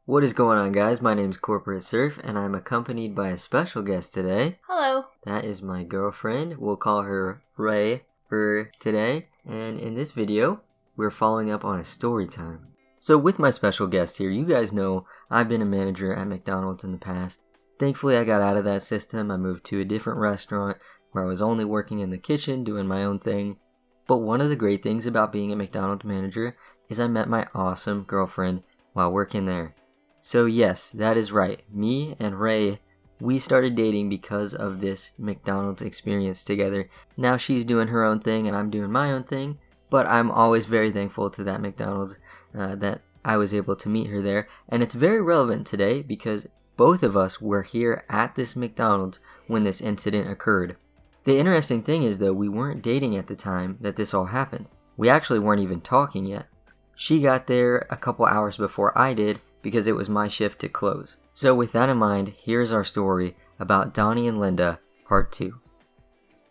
What is going on, guys? My name is Corporate Serf, and I'm accompanied by a special guest today. Hello. That is my girlfriend. We'll call her Ray for today. And in this video, we're following up on a story time. So with my special guest here, you guys know I've been a manager at McDonald's in the past. Thankfully, I got out of that system. I moved to a different restaurant where I was only working in the kitchen, doing my own thing. But one of the great things about being a McDonald's manager is I met my awesome girlfriend while working there. So yes, that is right. Me and Ray, we started dating because of this McDonald's experience together. Now she's doing her own thing and I'm doing my own thing. But I'm always very thankful to that McDonald's that I was able to meet her there. And it's very relevant today because both of us were here at this McDonald's when this incident occurred. The interesting thing is though, we weren't dating at the time that this all happened. We actually weren't even talking yet. She got there a couple hours before I did because it was my shift to close. So with that in mind, here's our story about Donnie and Linda, part 2.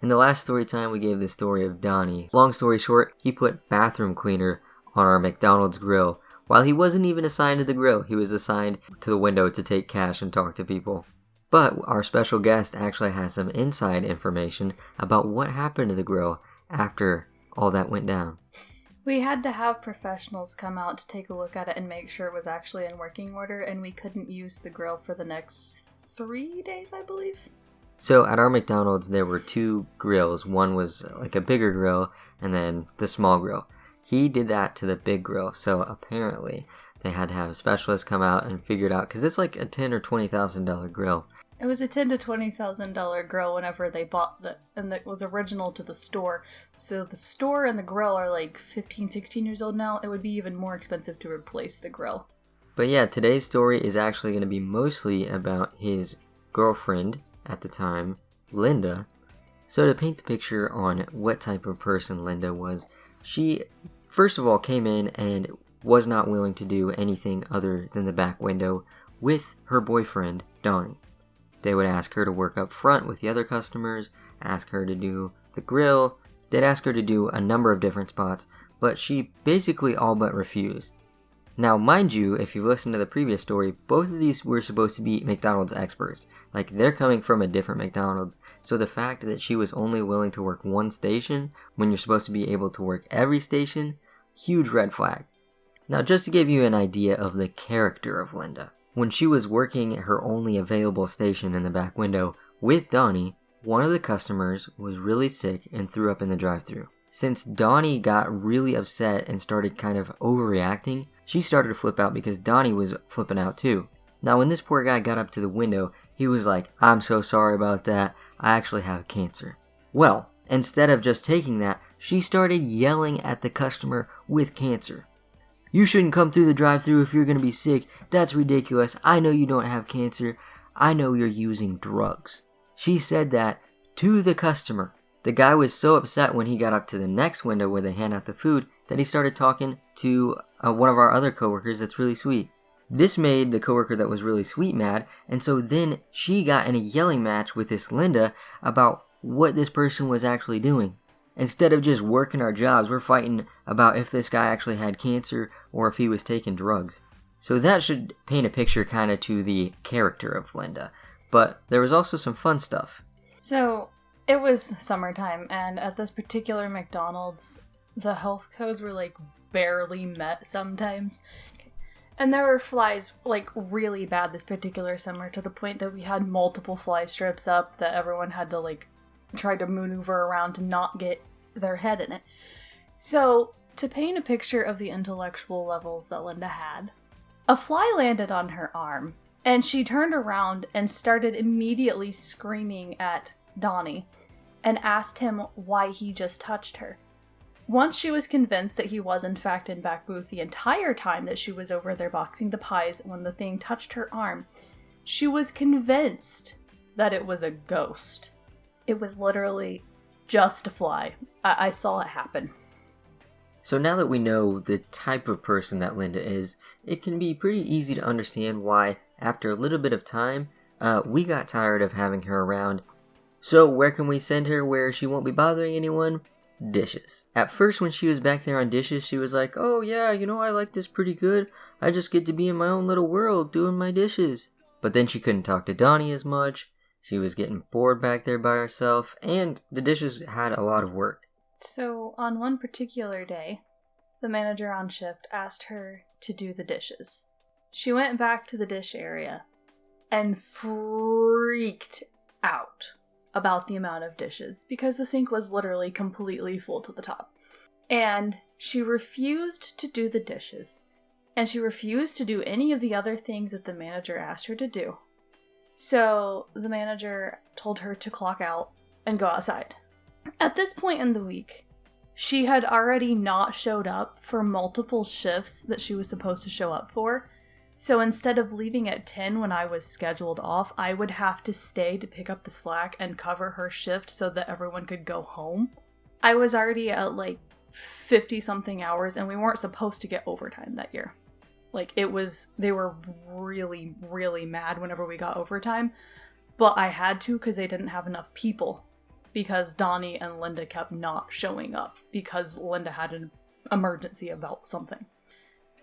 In the last story time, we gave the story of Donnie. Long story short, he put bathroom cleaner on our McDonald's grill. While he wasn't even assigned to the grill, he was assigned to the window to take cash and talk to people. But our special guest actually has some inside information about what happened to the grill after all that went down. We had to have professionals come out to take a look at it and make sure it was actually in working order, and we couldn't use the grill for the next 3 days, I believe. So at our McDonald's, there were 2 grills. One was like a bigger grill, and then the small grill. He did that to the big grill, so apparently they had to have specialists come out and figure it out, because it's like a $10,000 or $20,000 grill. It was a $10,000 to $20,000 grill whenever they bought it, and it was original to the store. So the store and the grill are like 15, 16 years old now. It would be even more expensive to replace the grill. But yeah, today's story is actually going to be mostly about his girlfriend at the time, Linda. So to paint the picture on what type of person Linda was, she first of all came in and was not willing to do anything other than the back window with her boyfriend, Donnie. They would ask her to work up front with the other customers, ask her to do the grill. They'd ask her to do a number of different spots, but she basically all but refused. Now, mind you, if you've listened to the previous story, both of these were supposed to be McDonald's experts. Like, they're coming from a different McDonald's, so the fact that she was only willing to work one station when you're supposed to be able to work every station, huge red flag. Now, just to give you an idea of the character of Linda, when she was working her only available station in the back window with Donnie, one of the customers was really sick and threw up in the drive-thru. Since Donnie got really upset and started kind of overreacting, she started to flip out because Donnie was flipping out too. Now when this poor guy got up to the window, he was like, "I'm so sorry about that, I actually have cancer." Well, instead of just taking that, she started yelling at the customer with cancer. "You shouldn't come through the drive-thru if you're going to be sick. That's ridiculous. I know you don't have cancer. I know you're using drugs." She said that to the customer. The guy was so upset when he got up to the next window where they hand out the food that he started talking to one of our other coworkers that's really sweet. This made the coworker that was really sweet mad, and so then she got in a yelling match with this Linda about what this person was actually doing. Instead of just working our jobs, we're fighting about if this guy actually had cancer or if he was taking drugs. So that should paint a picture kind of to the character of Linda. But there was also some fun stuff. So it was summertime, and at this particular McDonald's, the health codes were like barely met sometimes. And there were flies like really bad this particular summer, to the point that we had multiple fly strips up that everyone had to like try to maneuver around to not get their head in it. So, to paint a picture of the intellectual levels that Linda had, a fly landed on her arm, and she turned around and started immediately screaming at Donnie and asked him why he just touched her. Once she was convinced that he was in fact in back booth the entire time that she was over there boxing the pies when the thing touched her arm, she was convinced that it was a ghost. It was literally just a fly. I saw it happen. So now that we know the type of person that Linda is, it can be pretty easy to understand why, after a little bit of time, we got tired of having her around. So where can we send her where she won't be bothering anyone? dishes. At first, when she was back there on dishes, she was like, oh yeah, I like this pretty good. I just get to be in my own little world doing my dishes. But then she couldn't talk to Donnie as much. She was getting bored back there by herself, and the dishes had a lot of work. So, on one particular day, the manager on shift asked her to do the dishes. She went back to the dish area and freaked out about the amount of dishes because the sink was literally completely full to the top. And she refused to do the dishes, and she refused to do any of the other things that the manager asked her to do. So the manager told her to clock out and go outside. At this point in the week, she had already not showed up for multiple shifts that she was supposed to show up for. So instead of leaving at 10 when I was scheduled off, I would have to stay to pick up the slack and cover her shift so that everyone could go home. I was already at 50 something hours, and we weren't supposed to get overtime that year. They were really, really mad whenever we got overtime, but I had to because they didn't have enough people, because Donnie and Linda kept not showing up because Linda had an emergency about something.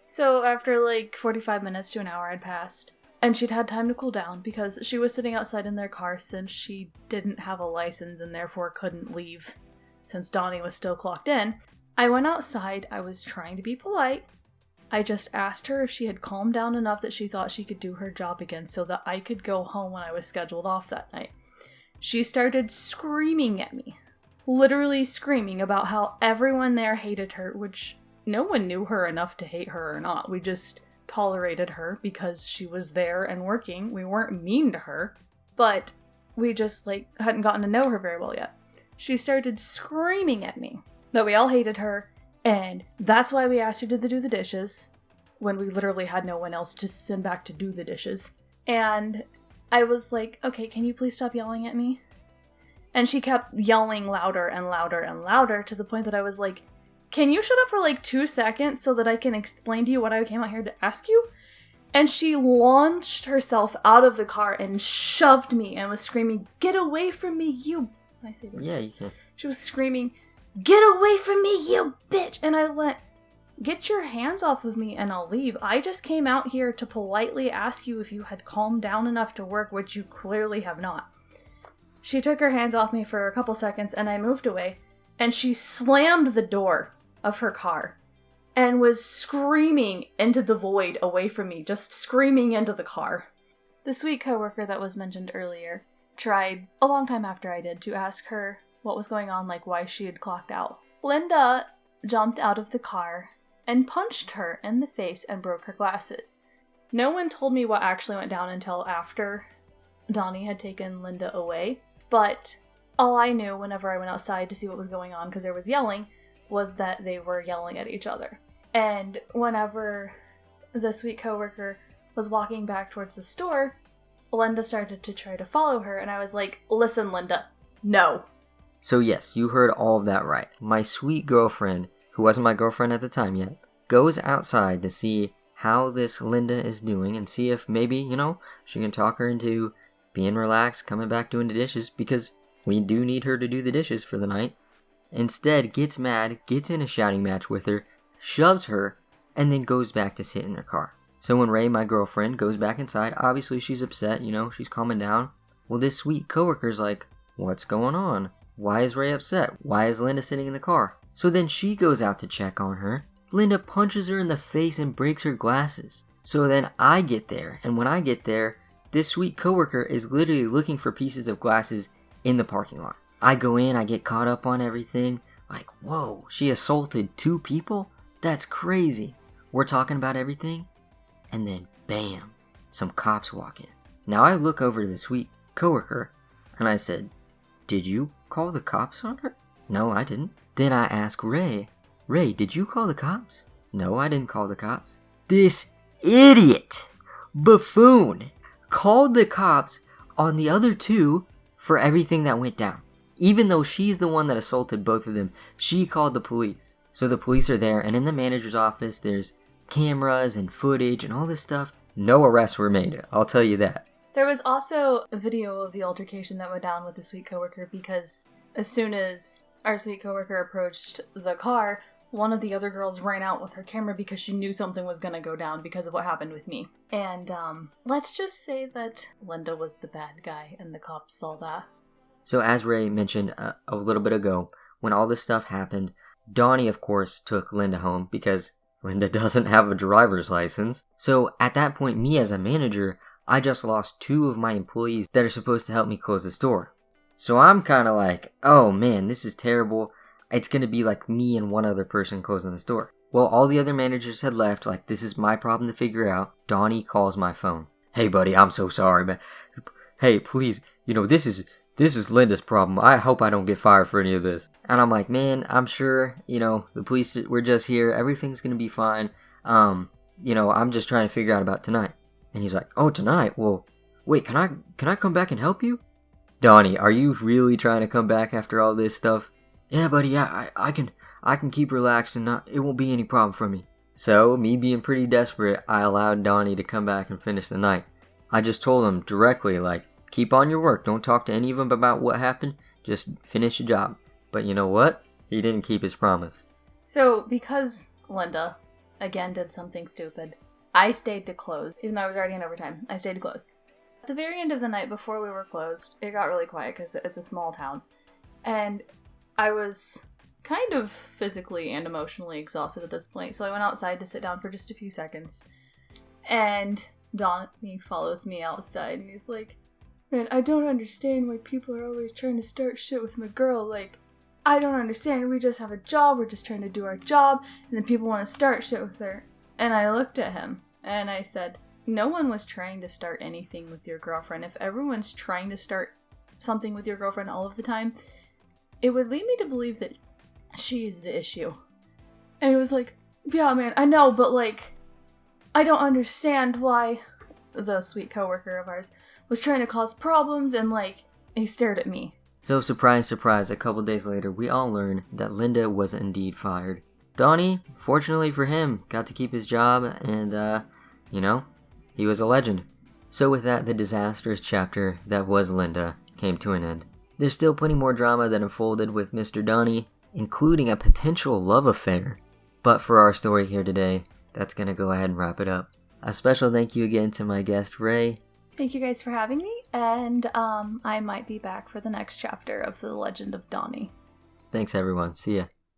So after 45 minutes to an hour had passed, and she'd had time to cool down because she was sitting outside in their car since she didn't have a license and therefore couldn't leave since Donnie was still clocked in, I went outside. I was trying to be polite. I just asked her if she had calmed down enough that she thought she could do her job again so that I could go home when I was scheduled off that night. She started screaming at me. Literally screaming about how everyone there hated her, which no one knew her enough to hate her or not. We just tolerated her because she was there and working. We weren't mean to her, but we just hadn't gotten to know her very well yet. She started screaming at me that we all hated her, and that's why we asked her to do the dishes when we literally had no one else to send back to do the dishes. And I was like, okay, can you please stop yelling at me? And she kept yelling louder and louder and louder to the point that I was like, can you shut up for 2 seconds so that I can explain to you what I came out here to ask you? And she launched herself out of the car and shoved me and was screaming, get away from me, you... Can I say that? Yeah, you can. She was screaming, get away from me, you bitch! And I went, get your hands off of me and I'll leave. I just came out here to politely ask you if you had calmed down enough to work, which you clearly have not. She took her hands off me for a couple seconds and I moved away, and she slammed the door of her car and was screaming into the void away from me, just screaming into the car. The sweet coworker that was mentioned earlier tried, a long time after I did, to ask her what was going on, why she had clocked out. Linda jumped out of the car and punched her in the face and broke her glasses. No one told me what actually went down until after Donnie had taken Linda away, but all I knew whenever I went outside to see what was going on, because there was yelling, was that they were yelling at each other. And whenever the sweet coworker was walking back towards the store, Linda started to try to follow her, and I was like, listen, Linda, no. So yes, you heard all of that right. My sweet girlfriend, who wasn't my girlfriend at the time yet, goes outside to see how this Linda is doing and see if maybe, she can talk her into being relaxed, coming back doing the dishes, because we do need her to do the dishes for the night. Instead, gets mad, gets in a shouting match with her, shoves her, and then goes back to sit in her car. So when Ray, my girlfriend, goes back inside, obviously she's upset, she's calming down. Well, this sweet coworker's like, what's going on? Why is Ray upset? Why is Linda sitting in the car? So then she goes out to check on her. Linda punches her in the face and breaks her glasses. So then I get there, and when I get there, this sweet coworker is literally looking for pieces of glasses in the parking lot. I go in, I get caught up on everything. Like, whoa, she assaulted 2 people? That's crazy. We're talking about everything, and then bam, some cops walk in. Now I look over to the sweet coworker, and I said, did you call the cops on her? No, I didn't. Then I ask Ray, did you call the cops? No, I didn't call the cops. This idiot, buffoon, called the cops on the other 2 for everything that went down. Even though she's the one that assaulted both of them, she called the police. So the police are there, and in the manager's office, there's cameras and footage and all this stuff. No arrests were made, I'll tell you that. There was also a video of the altercation that went down with the sweet coworker, because as soon as our sweet coworker approached the car, one of the other girls ran out with her camera because she knew something was going to go down because of what happened with me. And let's just say that Linda was the bad guy and the cops saw that. So as Ray mentioned a little bit ago, when all this stuff happened, Donnie, of course, took Linda home because Linda doesn't have a driver's license. So at that point, me as a manager, I just lost 2 of my employees that are supposed to help me close the store. So I'm kind of like, oh man, this is terrible. It's going to be like me and one other person closing the store. Well, all the other managers had left, like this is my problem to figure out. Donnie calls my phone. Hey buddy, I'm so sorry, man. Hey, please, this is Linda's problem. I hope I don't get fired for any of this. And I'm like, man, I'm sure, the police, we're just here. Everything's going to be fine. I'm just trying to figure out about tonight. And he's like, oh, tonight? Well, wait, can I come back and help you? Donnie, are you really trying to come back after all this stuff? Yeah, buddy, yeah, I can keep relaxed and it won't be any problem for me. So, me being pretty desperate, I allowed Donnie to come back and finish the night. I just told him directly, like, keep on your work. Don't talk to any of them about what happened. Just finish your job. But you know what? He didn't keep his promise. So, because Linda, again, did something stupid, I stayed to close. Even though I was already in overtime, I stayed to close. At the very end of the night before we were closed, it got really quiet because it's a small town. And I was kind of physically and emotionally exhausted at this point, so I went outside to sit down for just a few seconds. And Donnie follows me outside, and he's like, man, I don't understand why people are always trying to start shit with my girl. Like, I don't understand. We just have a job. We're just trying to do our job, and then people want to start shit with her. And I looked at him, and I said, no one was trying to start anything with your girlfriend. If everyone's trying to start something with your girlfriend all of the time, it would lead me to believe that she is the issue. And he was like, yeah, man, I know, but like, I don't understand why the sweet coworker of ours was trying to cause problems, and like, he stared at me. So surprise, surprise, a couple days later, we all learned that Linda was indeed fired. Donnie, fortunately for him, got to keep his job, and he was a legend. So with that, the disastrous chapter that was Linda came to an end. There's still plenty more drama that unfolded with Mr. Donnie, including a potential love affair. But for our story here today, that's going to go ahead and wrap it up. A special thank you again to my guest, Ray. Thank you guys for having me, and I might be back for the next chapter of The Legend of Donnie. Thanks everyone, see ya.